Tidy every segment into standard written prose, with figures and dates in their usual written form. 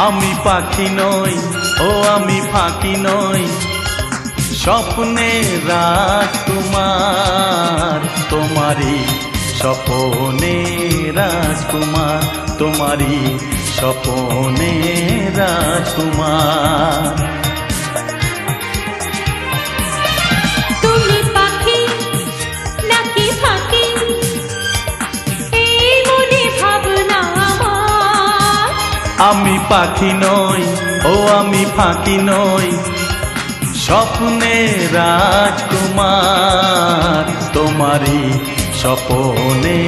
আমি পাখি নই, ও আমি ফাঁকি নই, স্বপ্নে রাজকুমার, তোমারই স্বপনে রাজকুমার, তোমারই স্বপনে রাজকুমার। তুমি পাখি নাকি ফাঁকি, এই মনে ভাবনা আমার। আমি পাখি নই, ও আমি ফাঁকি নই, স্বপ্নে রাজকুমার, তোমারই স্বপনে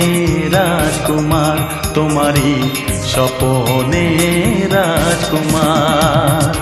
রাজকুমার, তোমারই স্বপনে রাজকুমার।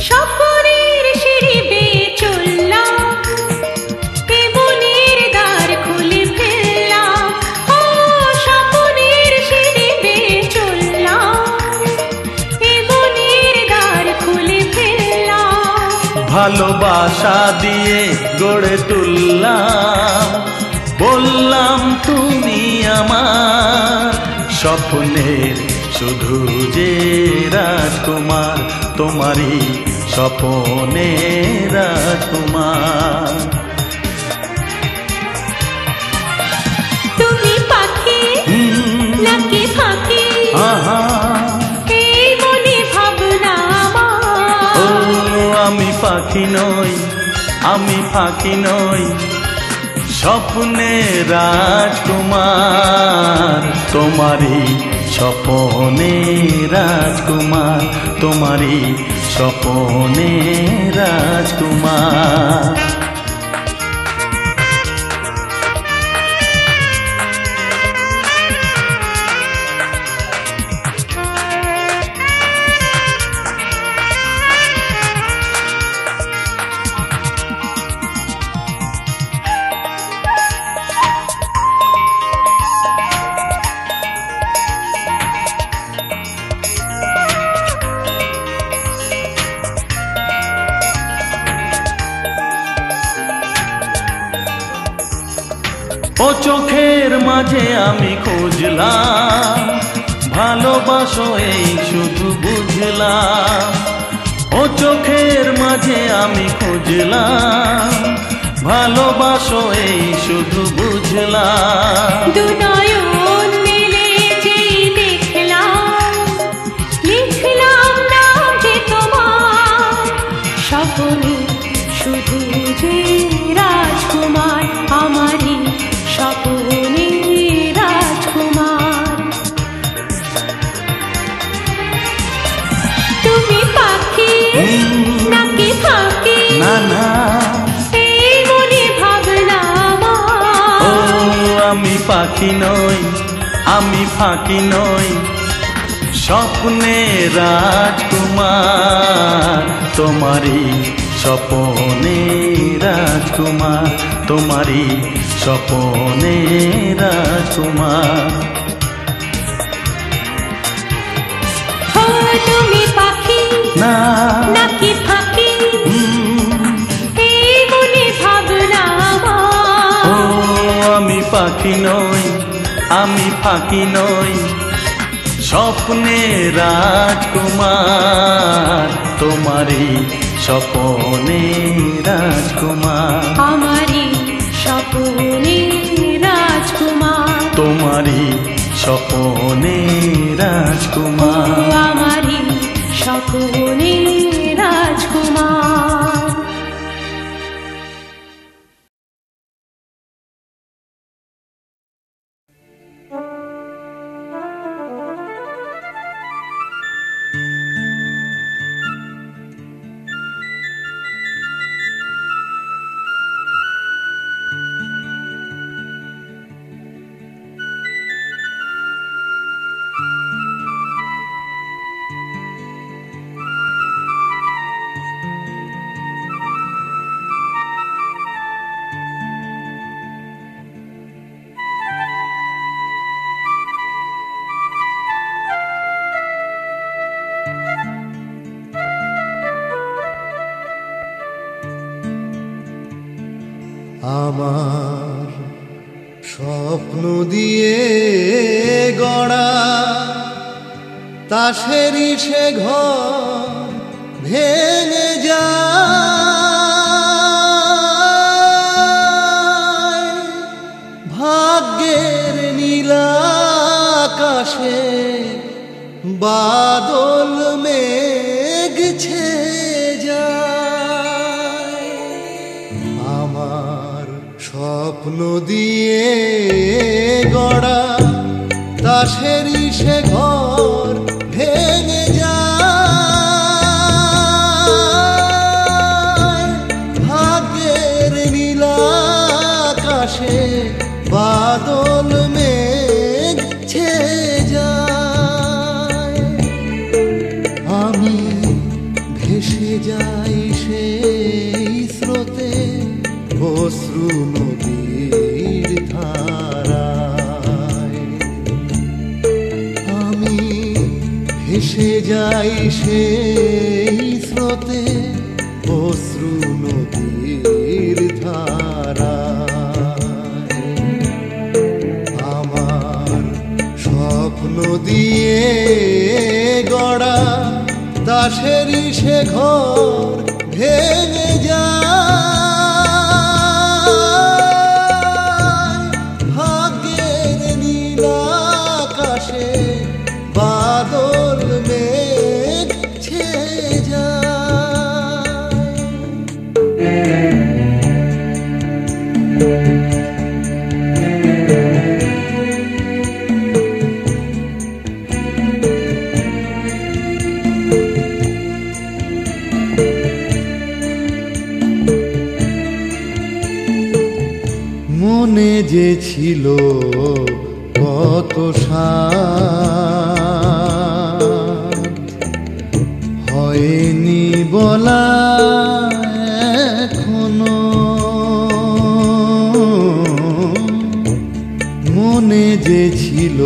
স্বপ্নের সিঁড়ি বেয়ে চললাম, এ মনের দ্বার খুলে ফেললাম। ও স্বপ্নের সিঁড়ি বেয়ে চললাম, এ মনের দ্বার খুলে ফেললাম। ভালোবাসা দিয়ে গড়ে তুললাম, বললাম তুমি আমার স্বপ্নের শুধু যে রাজকুমার, তোমারই স্বপনে রাজকুমার। তুমি পাখি নাকি ফাঁকি, আহা, এই মনে ভাবনা ও আমার। আমি পাখি নই, আমি ফাঁকি নই, স্বপ্নে রাজকুমার, তোমারই স্বপনে রাজকুমার, তোমারই স্বপনে রাজকুমার। ও চোখের মাঝে আমি খুঁজলাম, ভালোবাসো এই শুধু বুঝলাম। ও চোখের মাঝে আমি খুঁজলাম, ভালোবাসো এই শুধু বুঝলাম। দু নয়ন মেলে যেই দেখলাম, লিখলাম নাম যে তোমার। স্বপনে শুধু যে রাজকুমার, আমারই স্বপনে রাজকুমার। তুমি পাখি নাকি ফাঁকি, না না, এই মনে ভাবনা ও আমার। আমি পাখি নই, আমি ফাঁকি নই, স্বপ্নে রাজকুমার, তোমারই স্বপনে রাজকুমার, তোমারই স্বপনে রাজকুমার। ও তুমি পাখি না, নাকি ফাঁকি, এই মনে ভাবনা ও আমার। আমি পাখি নই, আমি ফাঁকি নই, স্বপ্নে রাজকুমার, তোমারই স্বপনে রাজকুমার, আমারই স্বপনে রাজকুমার। তোমারই স্বপনে রাজকুমার। ও আমারই স্বপনে রাজকুমার। আমার স্বপ্ন দিয়ে গড়া তাসেরই সে ঘর ভেঙে যায়, ভাগ্যের নীলাকাশে বাদল মেঘ ছেয়ে যায়। আমার স্বপ্ন দিয়ে গড়া তাসেরই সে ঘর ভেঙে যায়, ভাগ্যের নীলাকাশে বাদল মেঘ ছেয়ে যায়। আমি ভেসে যাই সেই স্রোতে অশ্রু নদীর ধারায়, আমি ভেসে যাই সেই স্রোতে অশ্রু নদীর ধারায়। আমার স্বপ্ন দিয়ে গড়া তাসেরই সে ঘর ভেঙে যায়, ভাগ্যের নীলাকাশে বাদল মেঘ ছেয়ে যায়। মনে যে ছিল কত সাধ, হয়নি বলা এখনো। মনে যে ছিল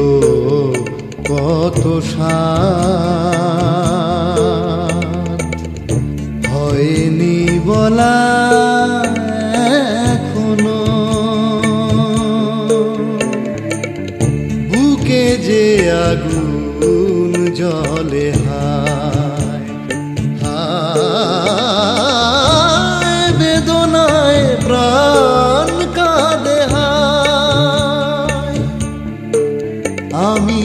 কত সাধ, হয়নি বলা এখনো। বুকে যে আগুন জ্বলে হায় হায়, বেদনায় প্রাণ কাঁদে হায়। আমি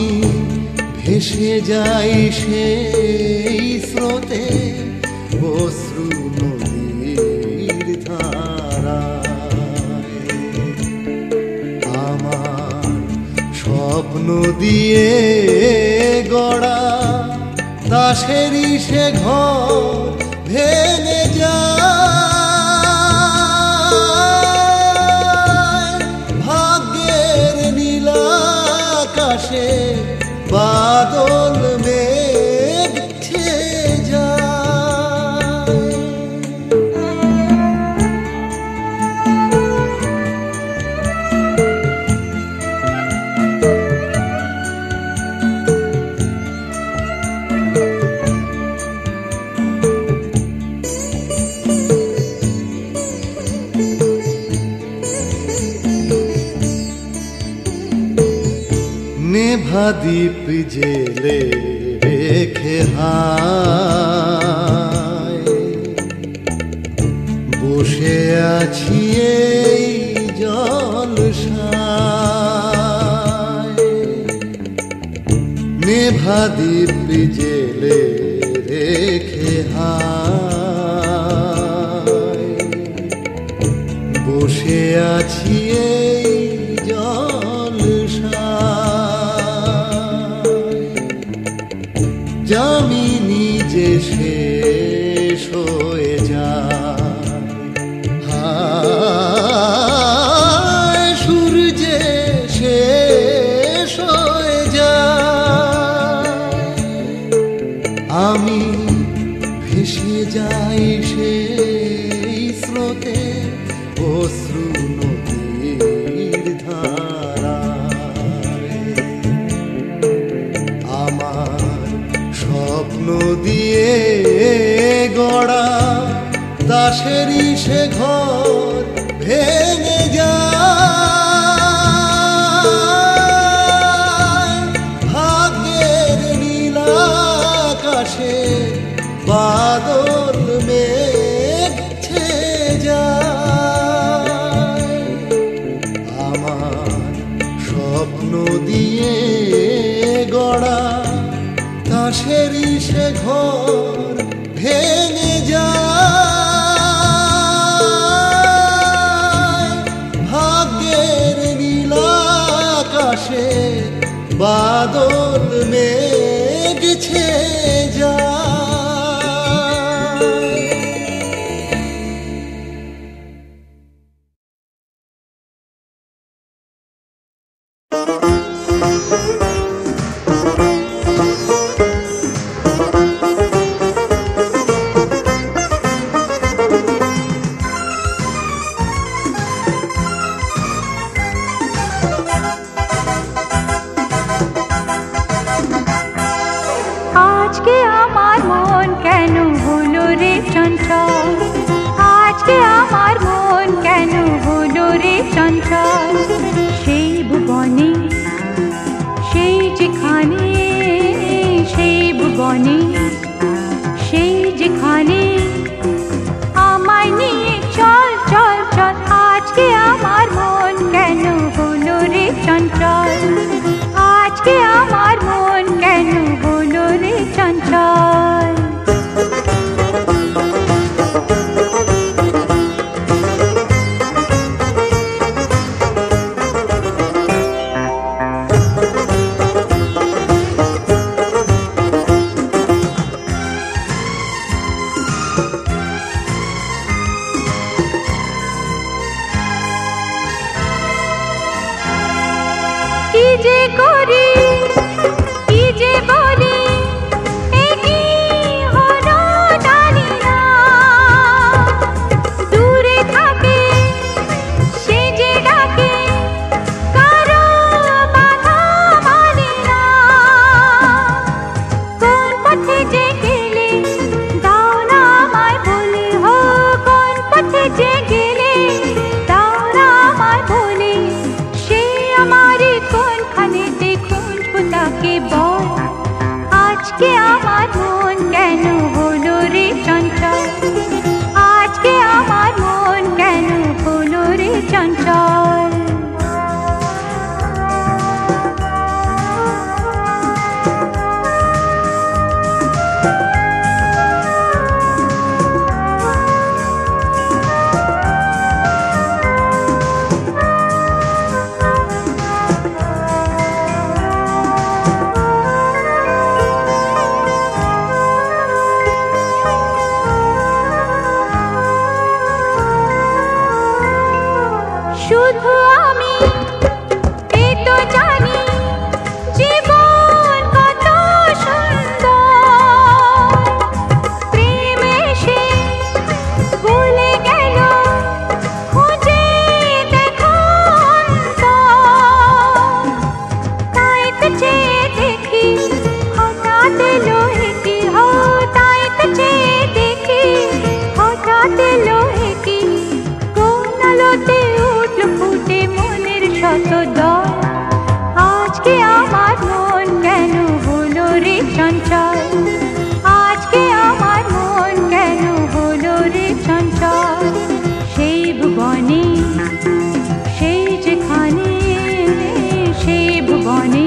ভেসে যাই সেই স্রোতে অশ্রু নদীর ধারায়। আমার স্বপ্ন দিয়ে গড়া তাসেরই সে ঘর ভেঙে যায়, ভাগ্যের নীলাকাশে বাদল মেঘ ছেয়ে যায়। নেভা দ্বীপ জেলে রেখে হায়, বসে আছি এই জলসায়। নেভা দ্বীপ জেলে রেখে হায়, বসে আছি এই যামিনী যে শেষ হয়ে যায়, হায় সূর্যে শেষ হয়ে যায়। আমি ভেসে যাই সেই স্রোতে অশ্রু নদীর ধারায়। আমার স্বপ্ন দিয়ে গড়া তাসেরই সে ঘর ভেঙে যায় ভাগ্যের নীলাকাশে বাদল মেঘ ছেয়ে যায় আমার স্বপ্ন দিয়ে গড়া তাসেরই সে ঘর ভেঙে যায় ভাগ্যের নীলাকাশে বাদল মেঘ ছেয়ে যায়। আজকে আমার মন কেন হলো রে চঞ্চল, আজকে আমার মন কেন হলো রে চঞ্চল। সেই ভুবনে সেই যেখানে, সেই ভুবনে সেই যেখানে আমায় নিয়ে চল চল চল। আজকে আমার মন কেন হলো রে চঞ্চল, আজকে আমার মন কেন হলো রে চঞ্চল। কি যে করি কি যে বলি একই হলো জানি না। দূরে থাকে সে যে ডাকে কারো বাধা মানে না। কোন পথে যে গেলে দাও না আমায় বলে, হো কোন পথে যে গেলে দাও না আমায় বলে। সে আমারই কোনখানে দেখুন তাকে বল। আজকে আমার মন কেন হলো রে চঞ্চল, আজকে আমার মন কেন হলো রে চঞ্চল। শুধু আমি এ তো জানি জীবন কত সুন্দর। প্রেম এসে ভুলে গেল খুঁজে দেখো অন্তর। তাই তো চেয়ে দেখি হঠাৎ এলো একি, হো তাই তো চেয়ে দেখি হঠাৎ এলো একি। কোন আলোতে উঠল ফুটে মনের শত দল। আজকে আমার মন কেন হলো রে চঞ্চল, আজকে আমার মন কেন হলো রে চঞ্চল। সেই ভুবনে সেই যেখানে, সেই ভুবনে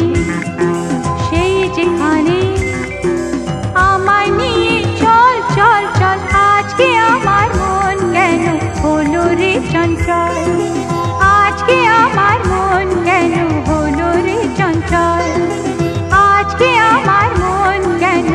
সেই যেখানে আমায় নিয়ে চল চল চল। আজকে আমার মন কেন হলো রে চঞ্চল, আজকে আমার মন কেন হলো রে চঞ্চল, আজকে আমার মন কেন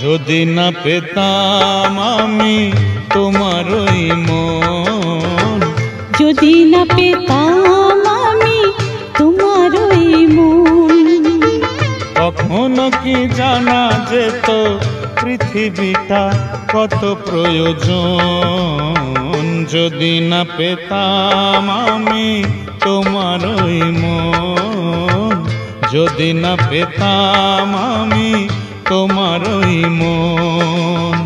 যদি না পেতাম আমি তোমার ওই মন, যদি না পেতাম আমি তোমার ওই মন, কখনো কি জানা যেত পৃথিবীটা কত প্রয়োজন। যদি না পেতাম আমি তোমার ওই মন, যদি না পেতাম আমি তোমার ওই মন।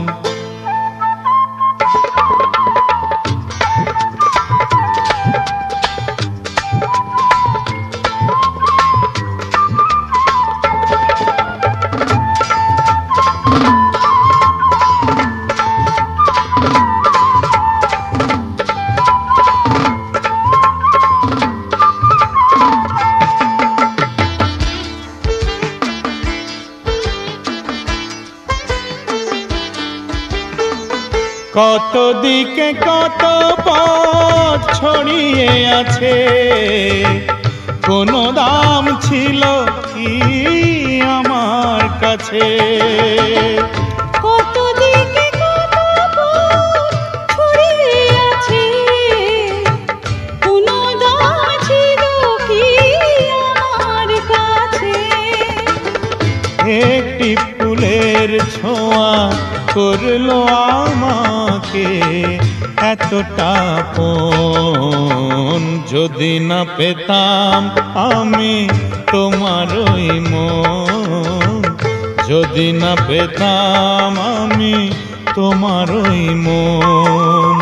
কত দিকে কত পথ ছড়িয়ে আছে, কোনো দাম ছিল কি আমার কাছে। কত দিকে কত পথ ছড়িয়ে আছে, কোনো দাম ছিল কি আমার কাছে। একটি ফুলের ছোঁয়া করলো আমাকে এতটা আপন। যদি না পেতাম আমি তোমার ওই মন, যদি না পেতাম আমি তোমার ওই মন।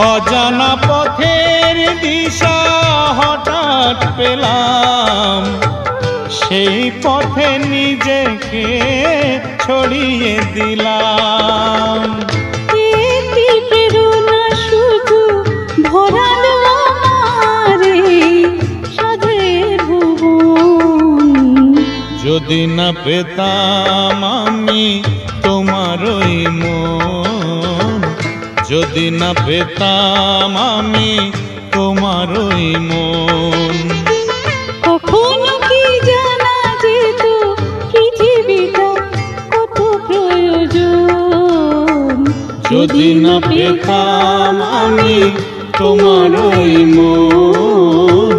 অজানা পথের দিশা হঠাৎ পেলাম, সেই পথে নিজেকে ছড়িয়ে দিলাম। একটি প্রেরণা শুধু ভরালো আমারে সাধের ভুবন। যদি না পেতাম আমি তোমার ওই মন, যদি না পেতাম আমি তোমার ওই মন। কখনো কি জানা যেত পৃথিবীটা কত প্রয়োজন। যদি না পেতাম আমি তোমার ওই মন।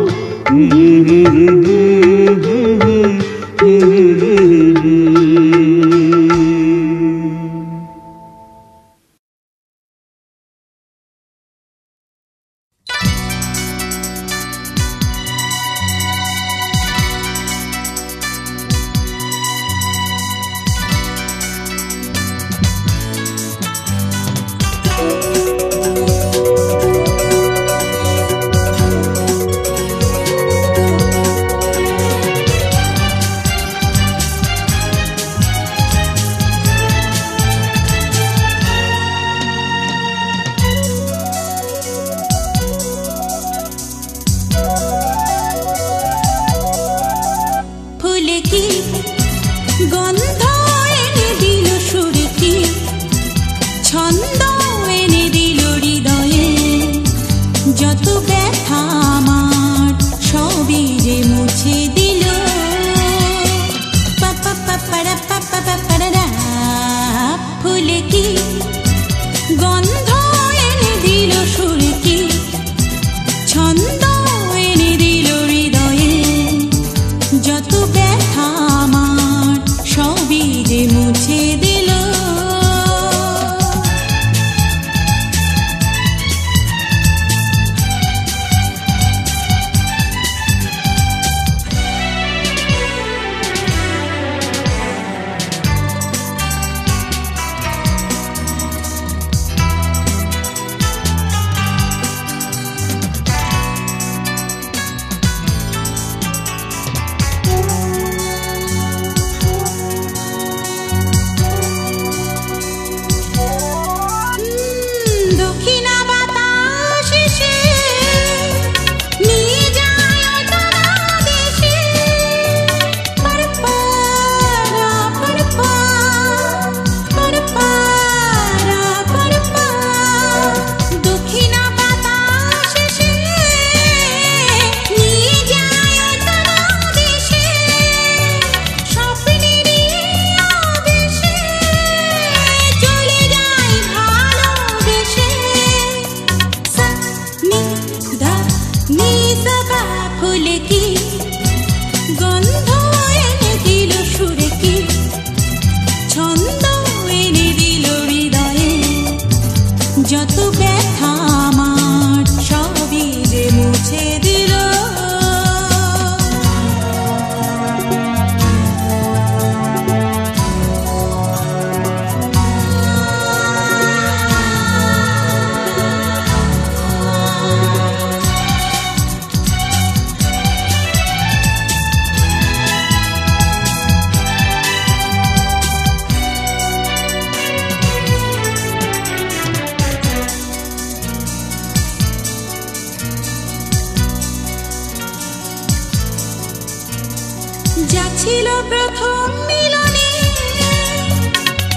ছিল প্রথম মিলনে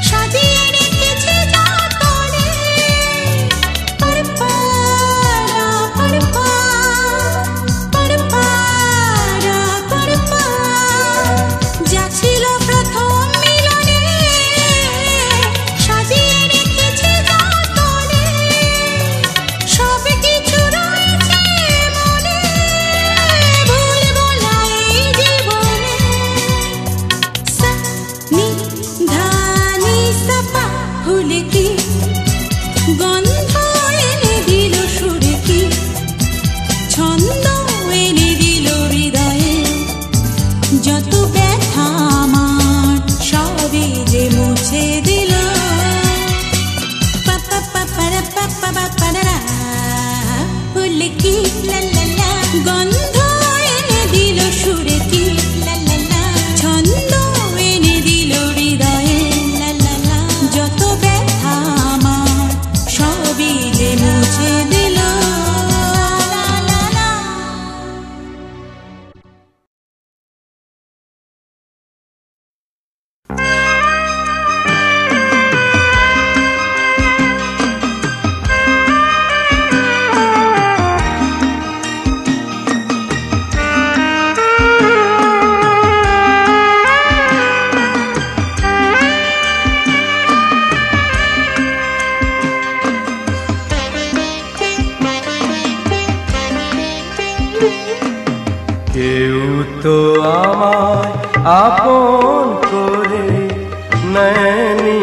সাজিয়ে রেখেছে যতনে পরপারা পরপা পরপারা পরপা যা ছিল প্রথম মিলনে সাজিয়ে রেখেছে যতনে সব কিছু রয়েছে মনে ভুলবো না এই জীবনে সা নি ধা নি সা পা ভুলে কি গন্ধ এনে দিল সুরে কি ছন্দ এনে দিল হৃদয়ে যত ব্যথা আমার সবই যে মুছে দিল পা পা পা পারা পা পা পা পারা ভুলে কি লা লা লা গন্ধ এনে দিল সুরে কি লা লা লা ছন্দ এনে দিল হৃদয়ে লা লা লা যত ব্যথা আমার সবই যে মুছে দিল লা লা লা কেউ তো আমায় আপন করে নেয়নি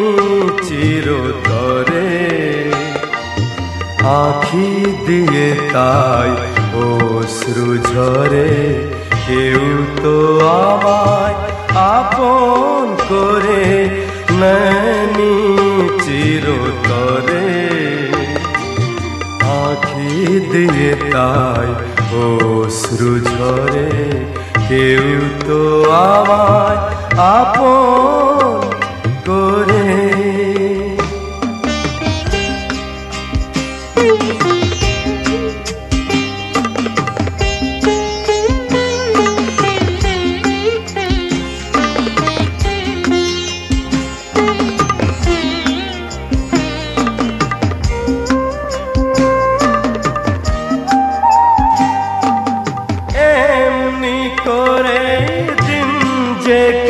চিরতরে, আঁখি দিয়ে তাই অশ্রু ঝরে। কেউ তো আমায় আপন করে নেয়নি চিরতরে, আঁখি দিয়ে তাই অশ্রু ঝরে। কেউ তো আমায় আপন করে।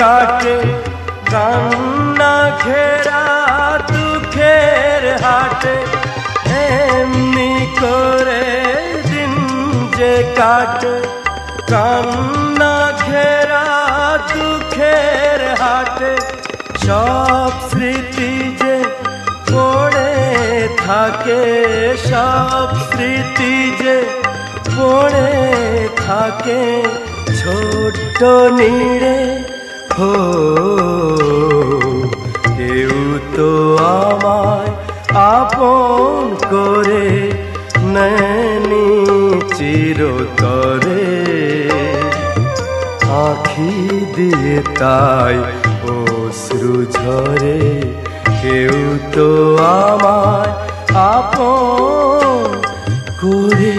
কাটে কান্না ঘেরা দুঃখের হাটে, এমনি করে দিন যে কাটে কান্না ঘেরা দুঃখের হাটে। সব স্মৃতি যে পড়ে থাকে, সব স্মৃতি যে পড়ে থাকে ছোট্ট নীড়ে। হো কেউ তো আমায় আপন করে নেয়নি চিরতরে, আঁখি দিয়ে তাই অশ্রু ঝরে। কেউ তো আমায় আপন করে।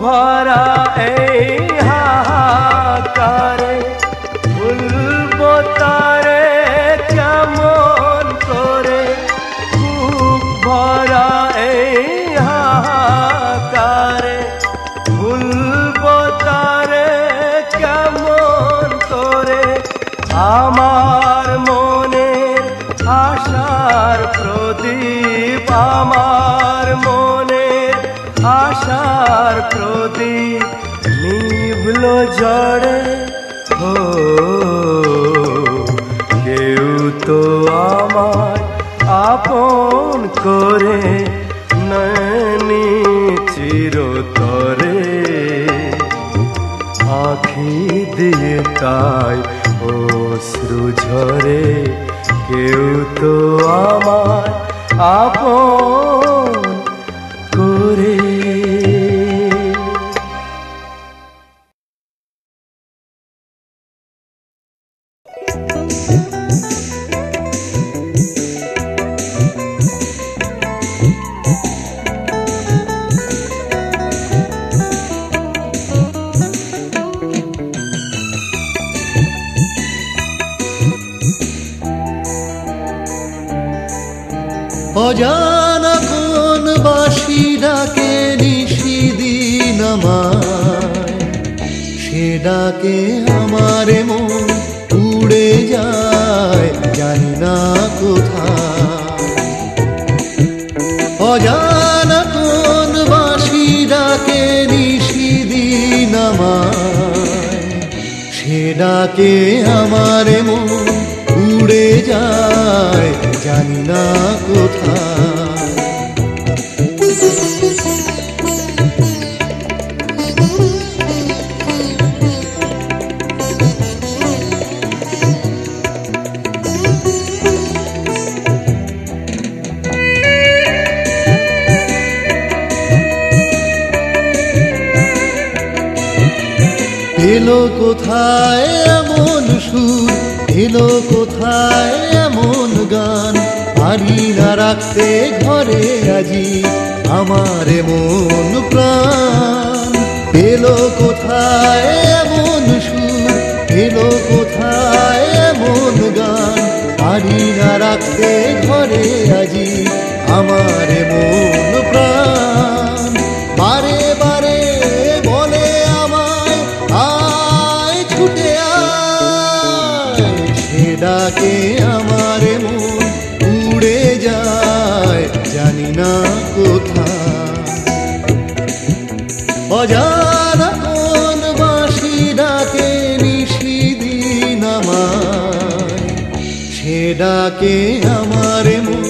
ভরা এই হাহাকারে ভুলবো তারে কেমন করে। বুক ভরা এই হাহাকারে ভুলবো তারে কেমন করে। আমার মনের আশার প্রদীপ, আমার মনের আশার প্রদীপ নিভলো ঝড়ে। হো কেউ তো আমায় আপন করে নেয়নি চিরতরে, আঁখি দিয়ে তাই অশ্রু ঝরে, কেউ তো আমায় আপন করে। অজানা কোন বাঁশি ডাকে নিশিদিন আমায়, সে ডাকে আমার মন উড়ে যায় জানি না কোথায়। অজানা কোন বাঁশি ডাকে নিশিদিন আমায়, সে ডাকে আমার মন উড়ে যায় জানি না কোথায়। এলো কোথায় এমন সুর, এলো কোথায় এমন গান, পারি না রাখতে ঘরে আজি আমার মন প্রাণ। এলো কোথায় এমন সুর, এলো কোথায় এমন গান, পারি না রাখতে ঘরে আজি আমার মন প্রাণ। বারে বারে বলে আমায় আয় ছুটে আয়, সে ডাকে আমার মন উড়ে যায় জানি না কোথায়। অজানা কোন বাঁশি ডাকে নিশিদিন আমায়, সে ডাকে আমার মন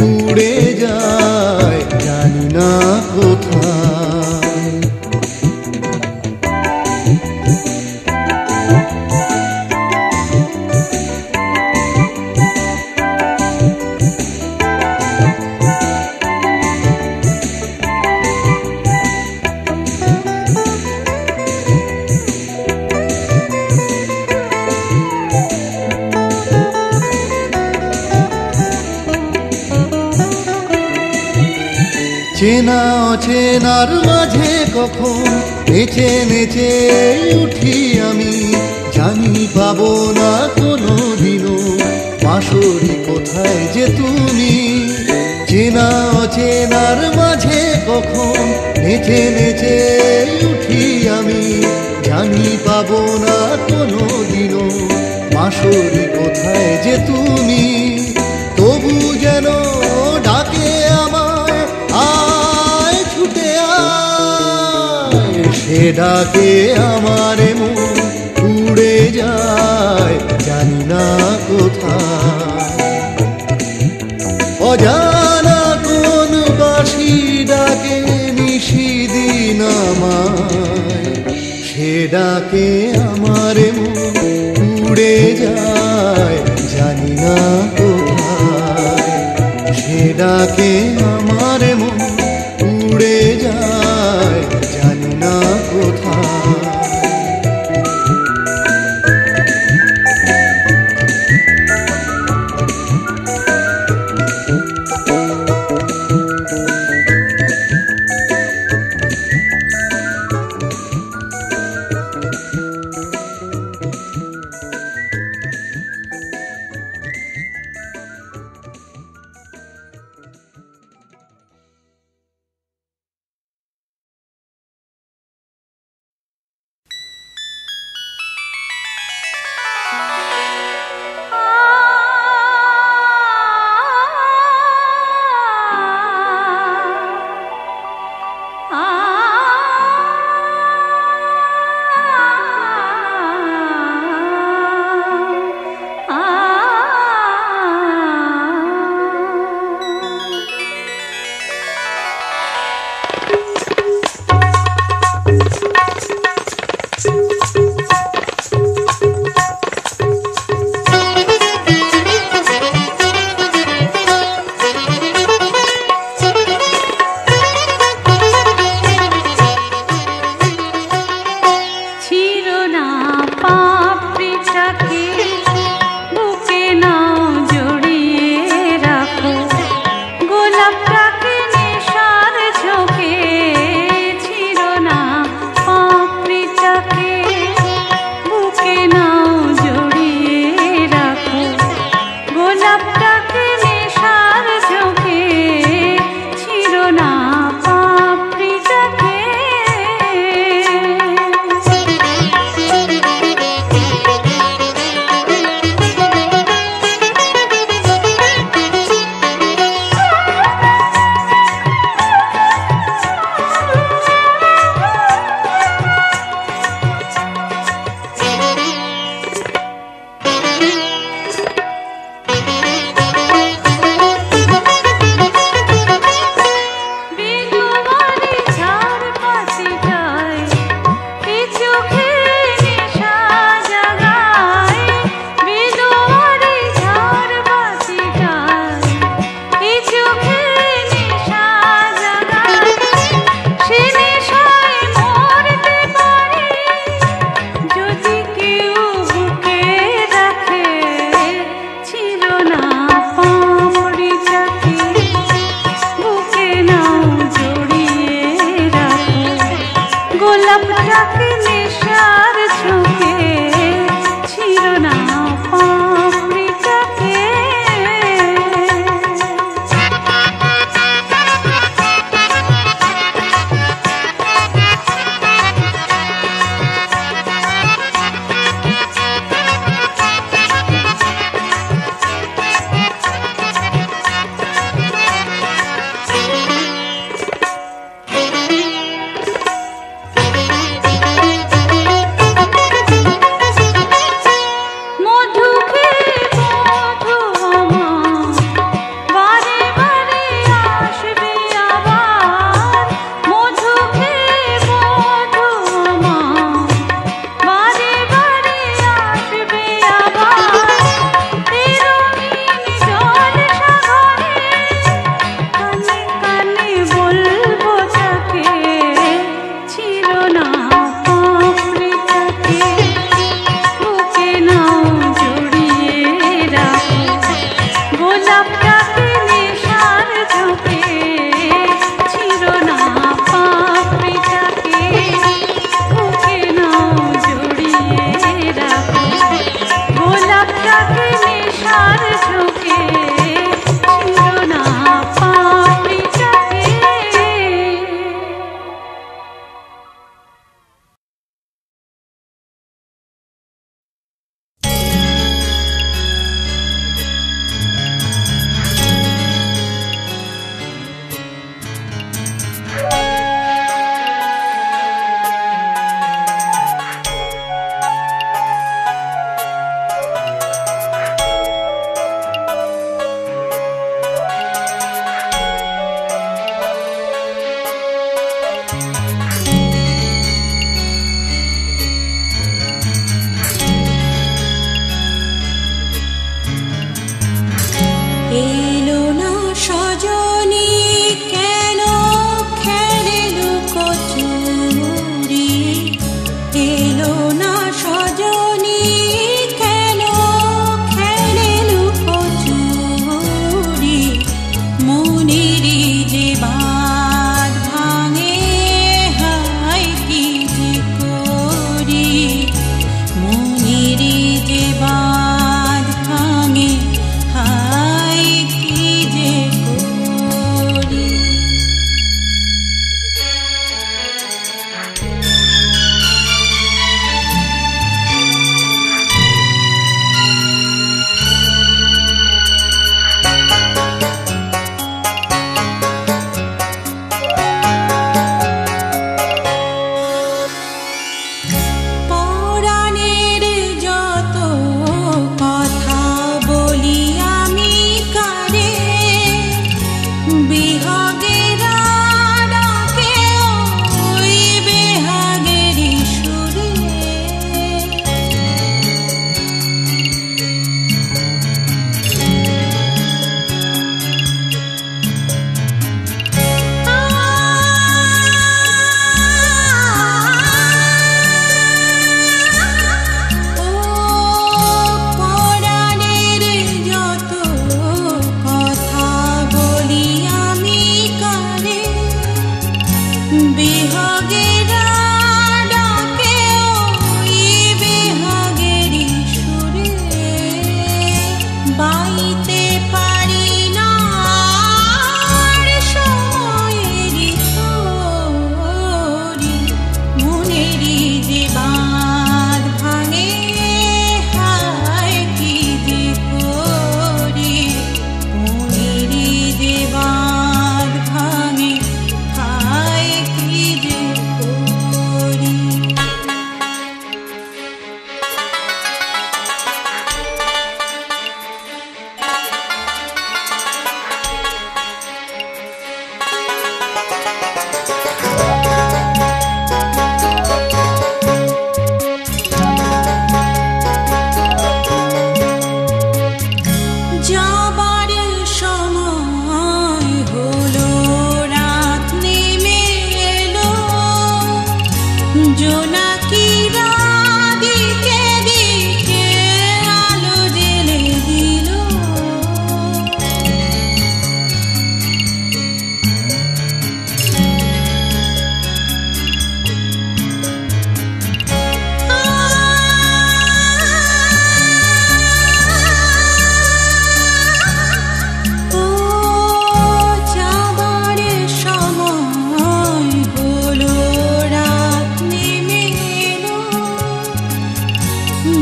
উড়ে যায় জানি না কোথায়। চেনা অচেনার মাঝে কখন নেচে নেচে উঠি আমি, জানি পাবো না কোনো দিনও বাঁশরি কোথায় যে তুমি। চেনা অচেনার মাঝে কখন নেচে নেচে উঠি আমি, জানি পাবো না কোনো দিনও বাঁশরি কোথায় যে তুমি। তবু যেন ডাকে আমায় আয় ছুটে আয়, সে ডাকে আমার মন উড়ে যায় জানি না কোথায়। অজানা কোন বাঁশি ডাকে নিশিদিন আমায়, সে ডাকে আমার মন উড়ে যায় জানি না কোথায়। সে ডাকে আমার মন উড়ে যায় জানি না কোথায়।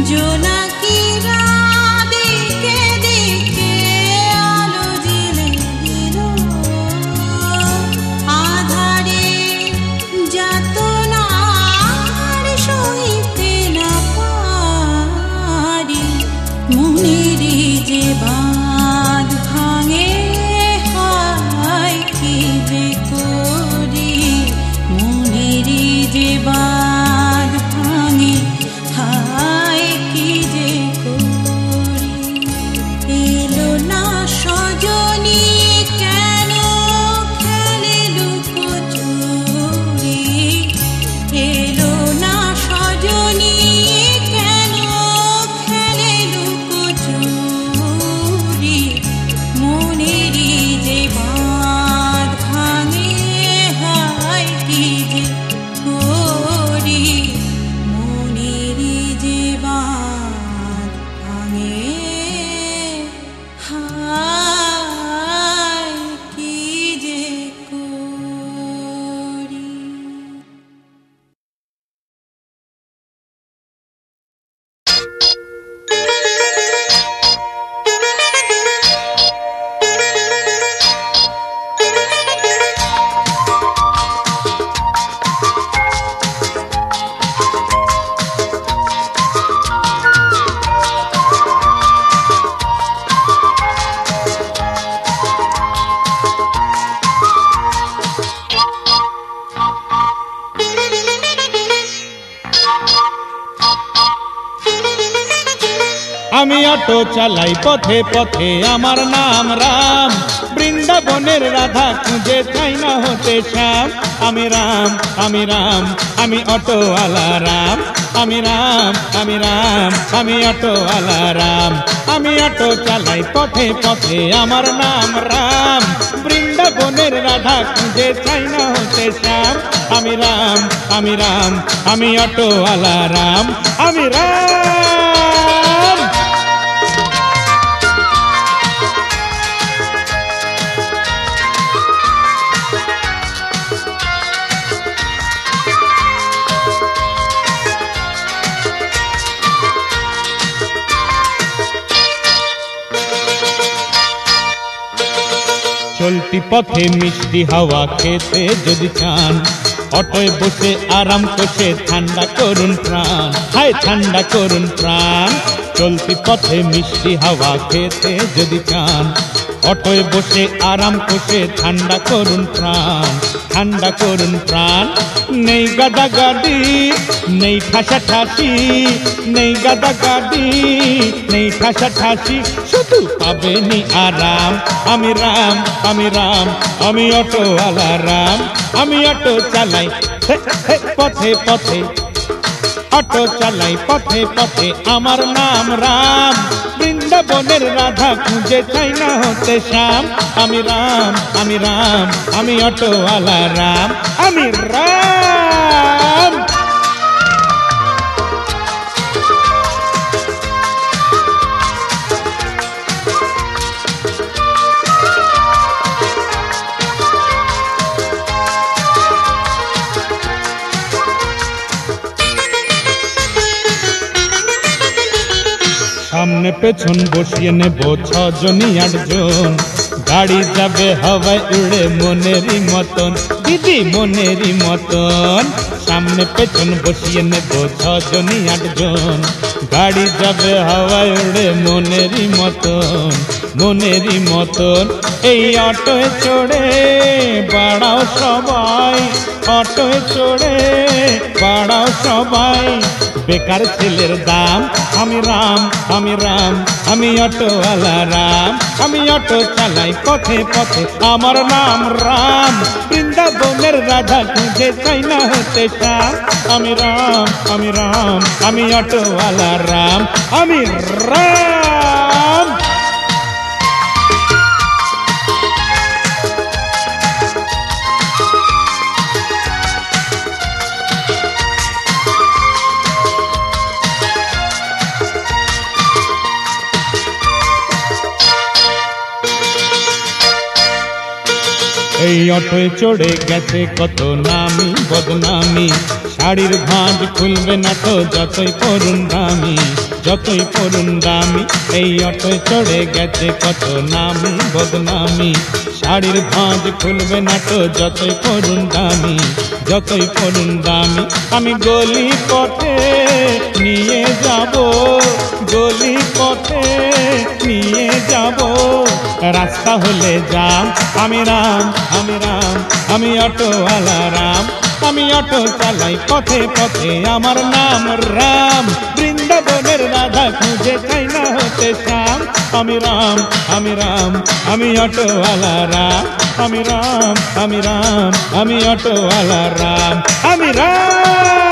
জোনাকিরা দিকে দিকে আলো জ্বেলে দিল, আধারে যাতনার সইতে না পারি, মনেরই যে বাঁধ ভাঙে হায় কি যে করি, মনেরই যে বাঁধ ভাঙে হায় কি যে করি। এলো না সজনী কেন খেলে লুকোচুরি, এলো না সজনী কেন খেলে লুকোচুরি, মনেরই যে বাঁধ ভাঙে হায় কি যে করি, মনেরই যে বাঁধ ভাঙে হায় কি যে করি। আমি অটো চালাই পথে পথে, আমার নাম রাম, বৃন্দাবনের রাধা খুঁজে চাই না হতে শ্যাম। আমি রাম, আমি রাম, আমি অটোওয়ালা রাম, আমি রাম, আমি রাম, আমি অটোওয়ালা রাম। আমি অটো চালাই পথে পথে, আমার নাম রাম, বৃন্দাবনের রাধা খুঁজে চাই না হতে শ্যাম। আমি রাম, আমি রাম, আমি অটোওয়ালা রাম, আমি রাম। চলতি পথে মিষ্টি হাওয়া খেতে যদি চান, অটোয় বসে আরাম কষে ঠান্ডা করুন প্রাণ, হায় ঠান্ডা করুন প্রাণ। চলতি পথে মিষ্টি হাওয়া খেতে যদি চান, অটোয় বসে আরাম কষে ঠান্ডা করুন প্রাণ, ঠান্ডা করুন প্রাণ। নেই গাদাগাদি, নেই ঠাসাঠাসি, নেই গাদাগাদি, নেই ঠাসাঠাসি, শুধু পাবেনি আরাম। আমি রাম, আমি রাম, আমি অটোওয়ালা রাম, আমি অটো চালাই পথে পথে, অটো চালাই পথে পথে, আমার নাম রাম, বৃন্দাবনের রাধা খুঁজে চাই না হতে শ্যাম। আমি রাম, আমি রাম, আমি অটোওয়ালা রাম, আমি রাম। সামনে পেছন বসিয়ে নেব ছজনই আটজন, গাড়ি যাবে হাওয়ায় উড়ে মনেরই মতন, দিদি মনেরই মতন। সামনে পেছন বসিয়ে নেব ছজনই আটজন, গাড়ি যাবে হাওয়ায় উড়ে মনেরই মতন, মনেরই মতন। এই অটোয় চড়ে বাড়াও সবাই, অটোয় চড়ে বাড়াও সবাই, বেকার ছেলের দাম। আমি রাম, আমি রাম, আমি অটোওয়ালা রাম, আমি অটো চালাই পথে পথে, আমার নাম রাম, বৃন্দাবনের রাধা খুঁজে চাই না হতে শ্যাম। আমি রাম, আমি রাম, আমি অটোওয়ালা রাম, আমি রাম। এই অটোয় চড়ে গেছে কত নামি বদনামি, শাড়ির ভাঁজ খুলবে না তো যতই পড়ুন দামি, যতই পড়ুন দামি। এই অটোয় চড়ে গেছে কত নামি বদনামি। শাড়ির ভাঁজ খুলবে না তো যতই পড়ুন দামি, যতই পড়ুন দামি। আমি গলি পথে নিয়ে যাব, গলি পথে নিয়ে যাব। রাস্তা হলে যাম, আমি রাম, আমি রাম, আমি অটোওয়ালা রাম। আমি অটো চালাই পথে পথে, আমার নাম রাম। বৃন্দাবনের রাধা খুঁজে চাই না হতে শ্যাম। আমি রাম, আমি রাম, আমি অটোওয়ালা রাম। আমি রাম, আমি রাম, আমি অটোওয়ালা রাম। আমি রাম।